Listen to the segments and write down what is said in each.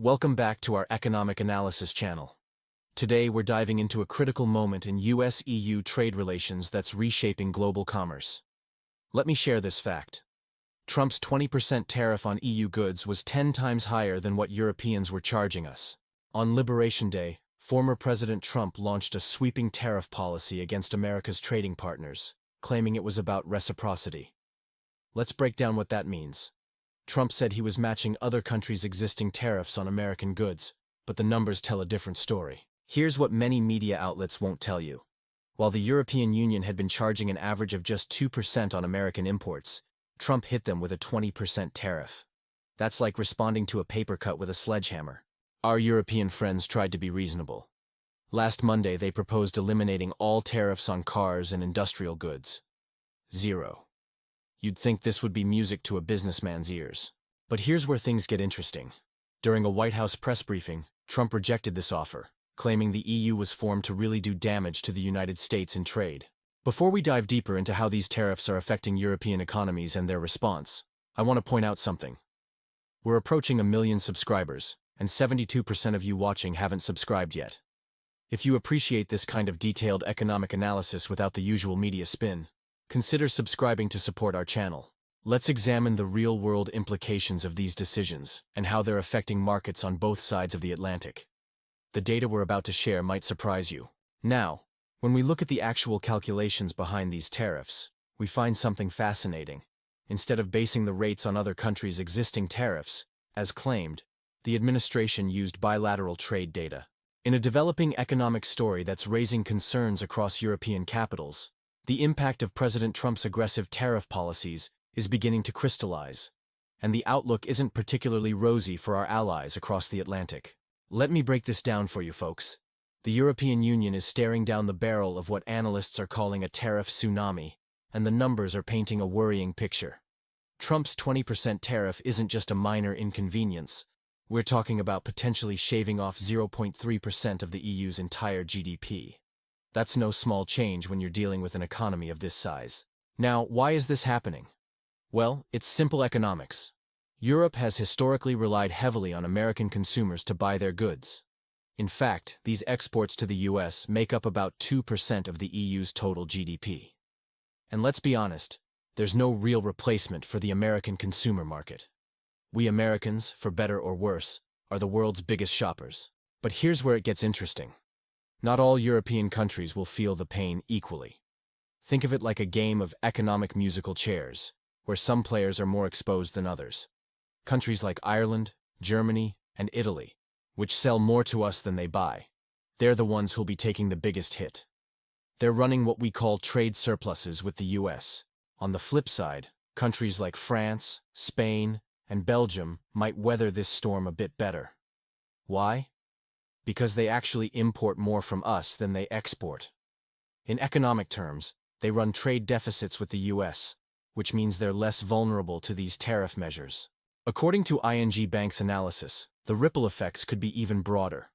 Welcome back to our Economic Analysis channel. Today we're diving into a critical moment in US-EU trade relations that's reshaping global commerce. Let me share this fact. Trump's 20% tariff on EU goods was 10 times higher than what Europeans were charging us. On Liberation Day, former President Trump launched a sweeping tariff policy against America's trading partners, claiming it was about reciprocity. Let's break down what that means. Trump said he was matching other countries' existing tariffs on American goods, but the numbers tell a different story. Here's what many media outlets won't tell you. While the European Union had been charging an average of just 2% on American imports, Trump hit them with a 20% tariff. That's like responding to a paper cut with a sledgehammer. Our European friends tried to be reasonable. Last Monday, they proposed eliminating all tariffs on cars and industrial goods. 0. You'd think this would be music to a businessman's ears. But here's where things get interesting. During a White House press briefing, Trump rejected this offer, claiming the EU was formed to really do damage to the United States in trade. Before we dive deeper into how these tariffs are affecting European economies and their response, I want to point out something. We're approaching 1 million subscribers, and 72% of you watching haven't subscribed yet. If you appreciate this kind of detailed economic analysis without the usual media spin, consider subscribing to support our channel. Let's examine the real-world implications of these decisions and how they're affecting markets on both sides of the Atlantic. The data we're about to share might surprise you. Now, when we look at the actual calculations behind these tariffs, we find something fascinating. Instead of basing the rates on other countries' existing tariffs, as claimed, the administration used bilateral trade data. In a developing economic story that's raising concerns across European capitals, the impact of President Trump's aggressive tariff policies is beginning to crystallize, and the outlook isn't particularly rosy for our allies across the Atlantic. Let me break this down for you folks. The European Union is staring down the barrel of what analysts are calling a tariff tsunami, and the numbers are painting a worrying picture. Trump's 20% tariff isn't just a minor inconvenience. We're talking about potentially shaving off 0.3% of the EU's entire GDP. That's no small change when you're dealing with an economy of this size. Now, why is this happening? Well, it's simple economics. Europe has historically relied heavily on American consumers to buy their goods. In fact, these exports to the US make up about 2% of the EU's total GDP. And let's be honest, there's no real replacement for the American consumer market. We Americans, for better or worse, are the world's biggest shoppers. But here's where it gets interesting. Not all European countries will feel the pain equally. Think of it like a game of economic musical chairs, where some players are more exposed than others. Countries like Ireland, Germany, and Italy, which sell more to us than they buy, they're the ones who'll be taking the biggest hit. They're running what we call trade surpluses with the US. On the flip side, countries like France, Spain, and Belgium might weather this storm a bit better. Why? Because they actually import more from us than they export. In economic terms, they run trade deficits with the US, which means they're less vulnerable to these tariff measures. According to ING Bank's analysis, the ripple effects could be even broader.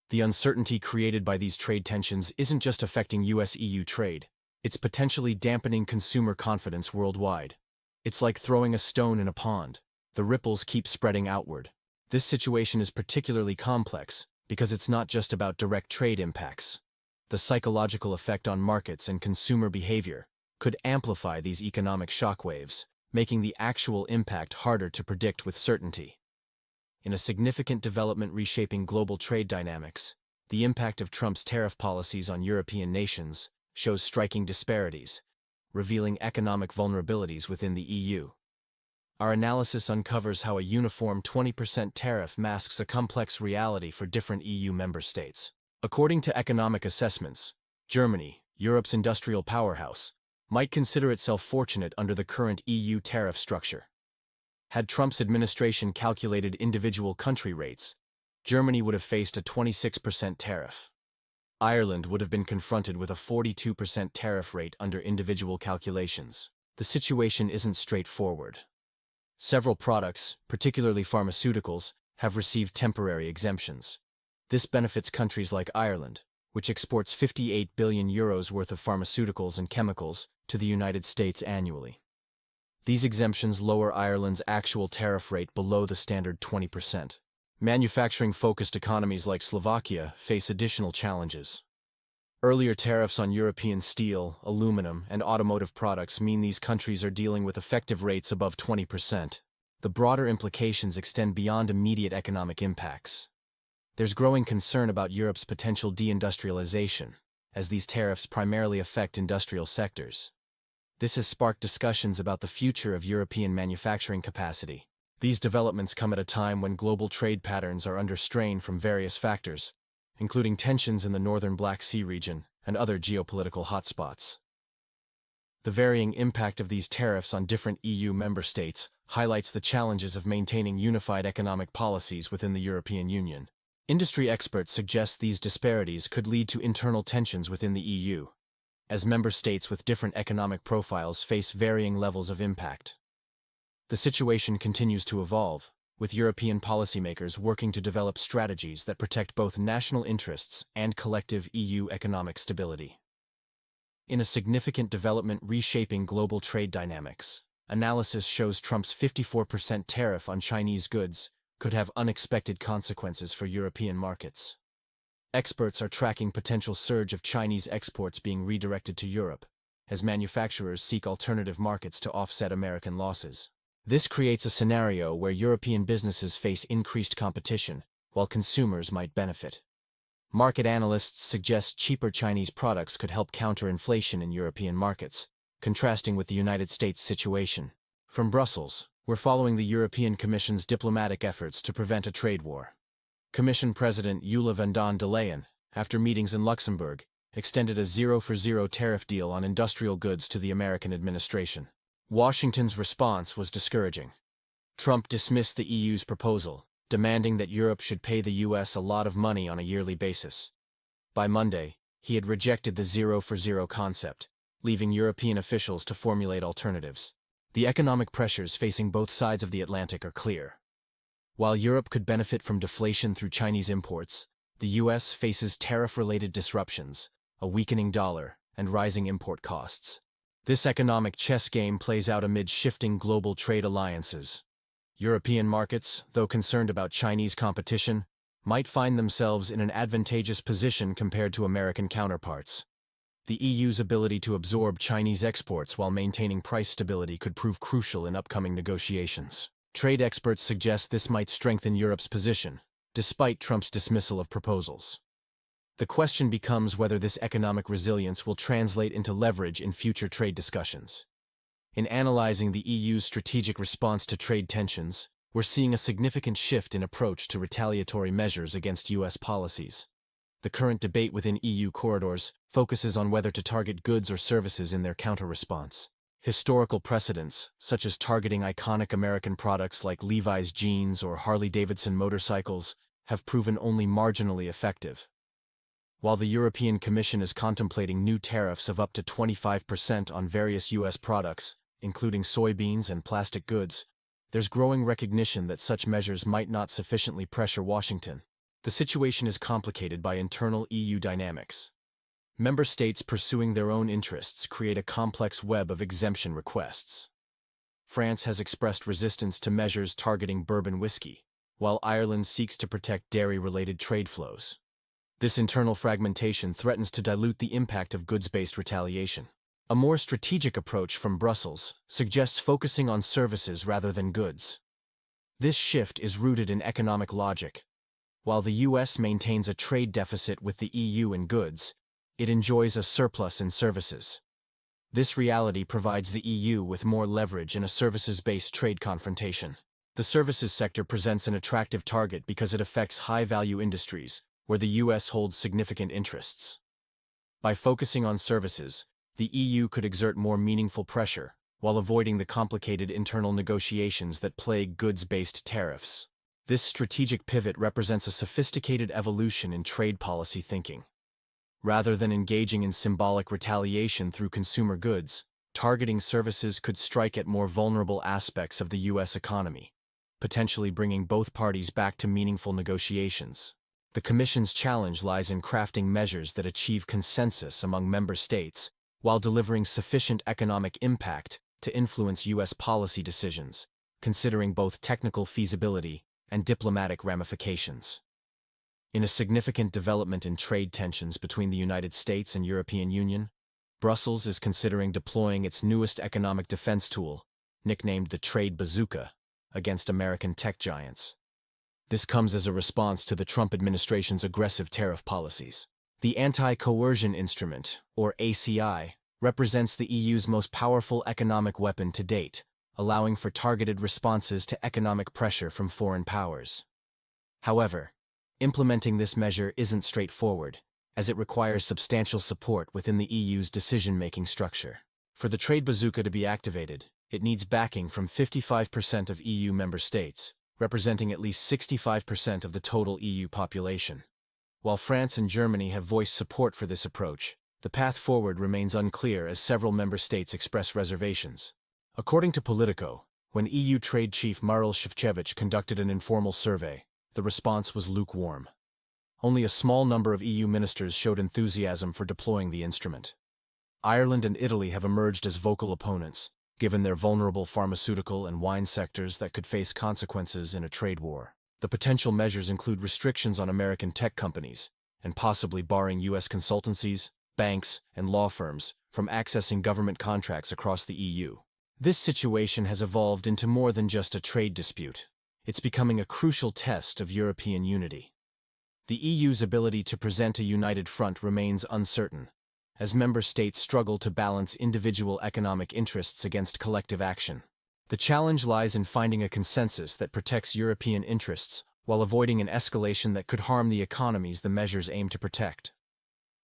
The uncertainty created by these trade tensions isn't just affecting US-EU trade, it's potentially dampening consumer confidence worldwide. It's like throwing a stone in a pond. The ripples keep spreading outward. This situation is particularly complex because it's not just about direct trade impacts. The psychological effect on markets and consumer behavior could amplify these economic shockwaves, making the actual impact harder to predict with certainty. In a significant development reshaping global trade dynamics, the impact of Trump's tariff policies on European nations shows striking disparities, revealing economic vulnerabilities within the EU. Our analysis uncovers how a uniform 20% tariff masks a complex reality for different EU member states. According to economic assessments, Germany, Europe's industrial powerhouse, might consider itself fortunate under the current EU tariff structure. Had Trump's administration calculated individual country rates, Germany would have faced a 26% tariff. Ireland would have been confronted with a 42% tariff rate under individual calculations. The situation isn't straightforward. Several products, particularly pharmaceuticals, have received temporary exemptions. This benefits countries like Ireland, which exports €58 billion worth of pharmaceuticals and chemicals to the United States annually. These exemptions lower Ireland's actual tariff rate below the standard 20%, Manufacturing-focused economies like Slovakia face additional challenges. Earlier tariffs on European steel, aluminum, and automotive products mean these countries are dealing with effective rates above 20%. The broader implications extend beyond immediate economic impacts. There's growing concern about Europe's potential deindustrialization, as these tariffs primarily affect industrial sectors. This has sparked discussions about the future of European manufacturing capacity. These developments come at a time when global trade patterns are under strain from various factors, including tensions in the northern Black Sea region and other geopolitical hotspots. The varying impact of these tariffs on different EU member states highlights the challenges of maintaining unified economic policies within the European Union. Industry experts suggest these disparities could lead to internal tensions within the EU, as member states with different economic profiles face varying levels of impact. The situation continues to evolve, with European policymakers working to develop strategies that protect both national interests and collective EU economic stability. In a significant development reshaping global trade dynamics, analysis shows Trump's 54% tariff on Chinese goods could have unexpected consequences for European markets. Experts are tracking potential surge of Chinese exports being redirected to Europe, as manufacturers seek alternative markets to offset American losses. This creates a scenario where European businesses face increased competition, while consumers might benefit. Market analysts suggest cheaper Chinese products could help counter inflation in European markets, contrasting with the United States situation. From Brussels, we're following the European Commission's diplomatic efforts to prevent a trade war. Commission President Ursula von der Leyen, after meetings in Luxembourg, extended a 0-for-0 tariff deal on industrial goods to the American administration. Washington's response was discouraging. Trump dismissed the EU's proposal, demanding that Europe should pay the US a lot of money on a yearly basis. By Monday, he had rejected the 0-for-0 concept, leaving European officials to formulate alternatives. The economic pressures facing both sides of the Atlantic are clear. While Europe could benefit from deflation through Chinese imports, the US faces tariff-related disruptions, a weakening dollar, and rising import costs. This economic chess game plays out amid shifting global trade alliances. European markets, though concerned about Chinese competition, might find themselves in an advantageous position compared to American counterparts. The EU's ability to absorb Chinese exports while maintaining price stability could prove crucial in upcoming negotiations. Trade experts suggest this might strengthen Europe's position, despite Trump's dismissal of proposals. The question becomes whether this economic resilience will translate into leverage in future trade discussions. In analyzing the EU's strategic response to trade tensions, we're seeing a significant shift in approach to retaliatory measures against US policies. The current debate within EU corridors focuses on whether to target goods or services in their counter-response. Historical precedents, such as targeting iconic American products like Levi's jeans or Harley-Davidson motorcycles, have proven only marginally effective. While the European Commission is contemplating new tariffs of up to 25% on various US products, including soybeans and plastic goods, there's growing recognition that such measures might not sufficiently pressure Washington. The situation is complicated by internal EU dynamics. Member states pursuing their own interests create a complex web of exemption requests. France has expressed resistance to measures targeting bourbon whiskey, while Ireland seeks to protect dairy-related trade flows. This internal fragmentation threatens to dilute the impact of goods-based retaliation. A more strategic approach from Brussels suggests focusing on services rather than goods. This shift is rooted in economic logic. While the US maintains a trade deficit with the EU in goods, it enjoys a surplus in services. This reality provides the EU with more leverage in a services-based trade confrontation. The services sector presents an attractive target because it affects high-value industries, where the US holds significant interests. By focusing on services, the EU could exert more meaningful pressure, while avoiding the complicated internal negotiations that plague goods-based tariffs. This strategic pivot represents a sophisticated evolution in trade policy thinking. Rather than engaging in symbolic retaliation through consumer goods, targeting services could strike at more vulnerable aspects of the US economy, potentially bringing both parties back to meaningful negotiations. The Commission's challenge lies in crafting measures that achieve consensus among member states, while delivering sufficient economic impact to influence US policy decisions, considering both technical feasibility and diplomatic ramifications. In a significant development in trade tensions between the United States and European Union, Brussels is considering deploying its newest economic defense tool, nicknamed the Trade Bazooka, against American tech giants. This comes as a response to the Trump administration's aggressive tariff policies. The Anti-Coercion Instrument, or ACI, represents the EU's most powerful economic weapon to date, allowing for targeted responses to economic pressure from foreign powers. However, implementing this measure isn't straightforward, as it requires substantial support within the EU's decision-making structure. For the Trade Bazooka to be activated, it needs backing from 55% of EU member states, representing at least 65% of the total EU population. While France and Germany have voiced support for this approach, the path forward remains unclear as several member states express reservations. According to Politico, when EU Trade Chief Maroš Šefčovič conducted an informal survey, the response was lukewarm. Only a small number of EU ministers showed enthusiasm for deploying the instrument. Ireland and Italy have emerged as vocal opponents, given their vulnerable pharmaceutical and wine sectors that could face consequences in a trade war. The potential measures include restrictions on American tech companies, and possibly barring U.S. consultancies, banks, and law firms from accessing government contracts across the EU. This situation has evolved into more than just a trade dispute. It's becoming a crucial test of European unity. The EU's ability to present a united front remains uncertain, as member states struggle to balance individual economic interests against collective action. The challenge lies in finding a consensus that protects European interests while avoiding an escalation that could harm the economies the measures aim to protect.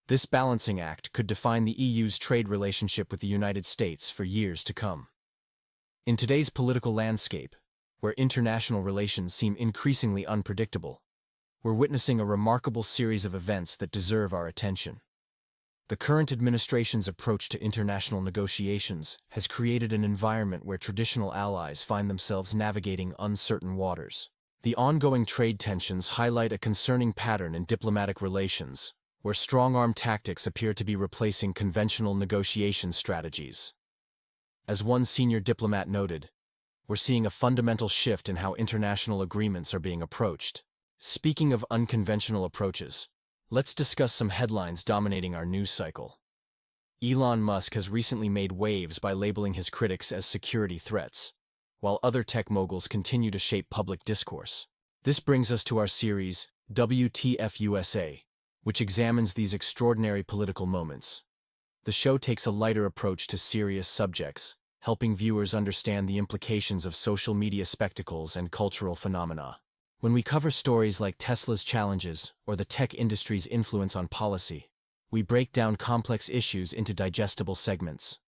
This balancing act could define the EU's trade relationship with the United States for years to come. In today's political landscape, where international relations seem increasingly unpredictable, we're witnessing a remarkable series of events that deserve our attention. The current administration's approach to international negotiations has created an environment where traditional allies find themselves navigating uncertain waters. The ongoing trade tensions highlight a concerning pattern in diplomatic relations, where strong-arm tactics appear to be replacing conventional negotiation strategies. As one senior diplomat noted, we're seeing a fundamental shift in how international agreements are being approached. Speaking of unconventional approaches, let's discuss some headlines dominating our news cycle. Elon Musk has recently made waves by labeling his critics as security threats, while other tech moguls continue to shape public discourse. This brings us to our series, WTF USA, which examines these extraordinary political moments. The show takes a lighter approach to serious subjects, helping viewers understand the implications of social media spectacles and cultural phenomena. When we cover stories like Tesla's challenges or the tech industry's influence on policy, we break down complex issues into digestible segments.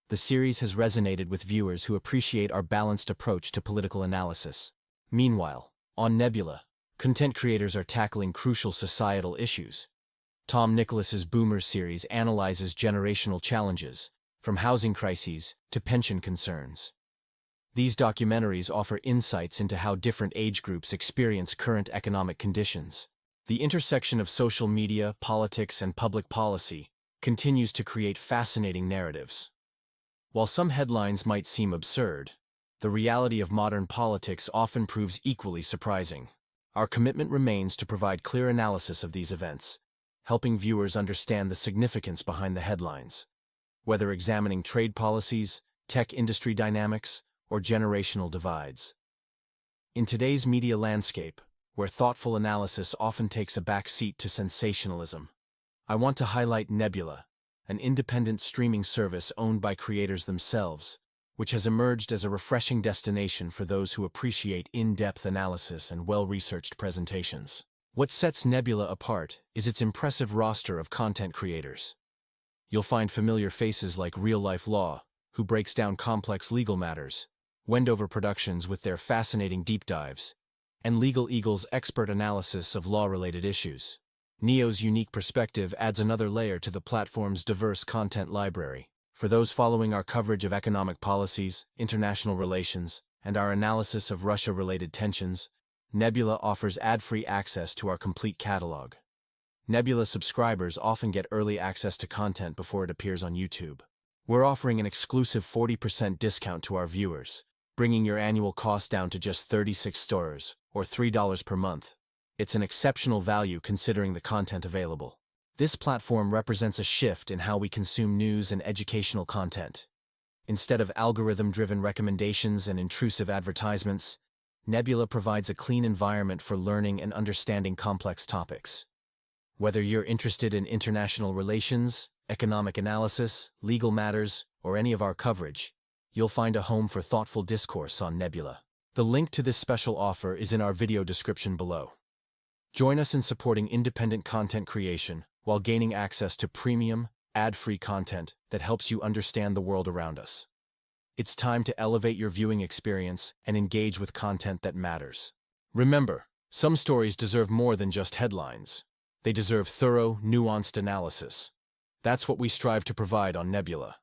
The series has resonated with viewers who appreciate our balanced approach to political analysis. Meanwhile, on Nebula, content creators are tackling crucial societal issues. Tom Nicholas's Boomer series analyzes generational challenges, from housing crises to pension concerns. These documentaries offer insights into how different age groups experience current economic conditions. The intersection of social media, politics, and public policy continues to create fascinating narratives. While some headlines might seem absurd, the reality of modern politics often proves equally surprising. Our commitment remains to provide clear analysis of these events, helping viewers understand the significance behind the headlines. Whether examining trade policies, tech industry dynamics, or generational divides. In today's media landscape, where thoughtful analysis often takes a back seat to sensationalism, I want to highlight Nebula, an independent streaming service owned by creators themselves, which has emerged as a refreshing destination for those who appreciate in-depth analysis and well-researched presentations. What sets Nebula apart is its impressive roster of content creators. You'll find familiar faces like Real Life Law, who breaks down complex legal matters, Wendover Productions with their fascinating deep dives, and Legal Eagle's expert analysis of law-related issues. Neo's unique perspective adds another layer to the platform's diverse content library. For those following our coverage of economic policies, international relations, and our analysis of Russia-related tensions, Nebula offers ad-free access to our complete catalog. Nebula subscribers often get early access to content before it appears on YouTube. We're offering an exclusive 40% discount to our viewers, bringing your annual cost down to just $36 or $3 per month. It's an exceptional value considering the content available. This platform represents a shift in how we consume news and educational content. Instead of algorithm-driven recommendations and intrusive advertisements, Nebula provides a clean environment for learning and understanding complex topics. Whether you're interested in international relations, economic analysis, legal matters, or any of our coverage, you'll find a home for thoughtful discourse on Nebula. The link to this special offer is in our video description below. Join us in supporting independent content creation while gaining access to premium, ad-free content that helps you understand the world around us. It's time to elevate your viewing experience and engage with content that matters. Remember, some stories deserve more than just headlines. They deserve thorough, nuanced analysis. That's what we strive to provide on Nebula.